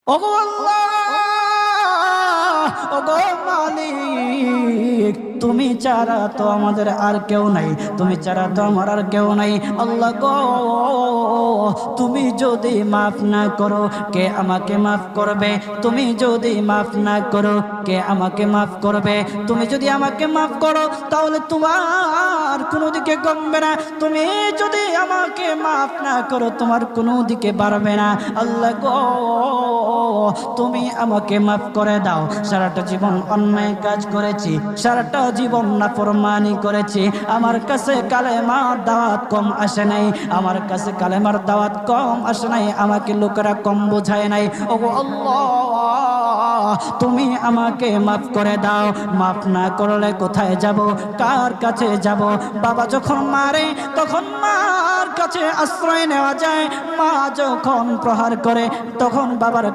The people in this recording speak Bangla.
ওগো আল্লাহ, ওগো মালিক, তুমি ছাড়া তো আমাদের আর কেউ নাই, তুমি ছাড়া তো আমার আর কেউ নাই। আল্লাহ গো, তুমি যদি মাফ না করো কে আমাকে মাফ করবে? তুমি যদি মাফ না করো কে আমাকে মাফ করবে? তুমি যদি আমাকে মাফ করো তাহলে তোমার কোনো দিকে কমবে না, তুমি যদি আমাকে মাফ না করো তোমার কোনো দিকে বাড়বে না। আল্লাহ গো, তুমি আমাকে মাফ করে দাও। সারাটা জীবন অন্যায় কাজ করেছি, সারাটা জীবন নাফরমানি করেছি, আমার কাছে কালেমার দাওয়াত কম আসে নাই, আমার কাছে কালেমার দাওয়াত কম আসে নাই, আমাকে লোকেরা কম বোঝায় নাই। ওগো আল্লাহ, তুমি আমাকে মাফ করে দাও। মাফ না করলে কোথায় যাব, কার কাছে যাব? বাবা যখন মারে তখন মার কাছে আশ্রয় নেওয়া যায়, মা যখন প্রহার করে তখন বাবার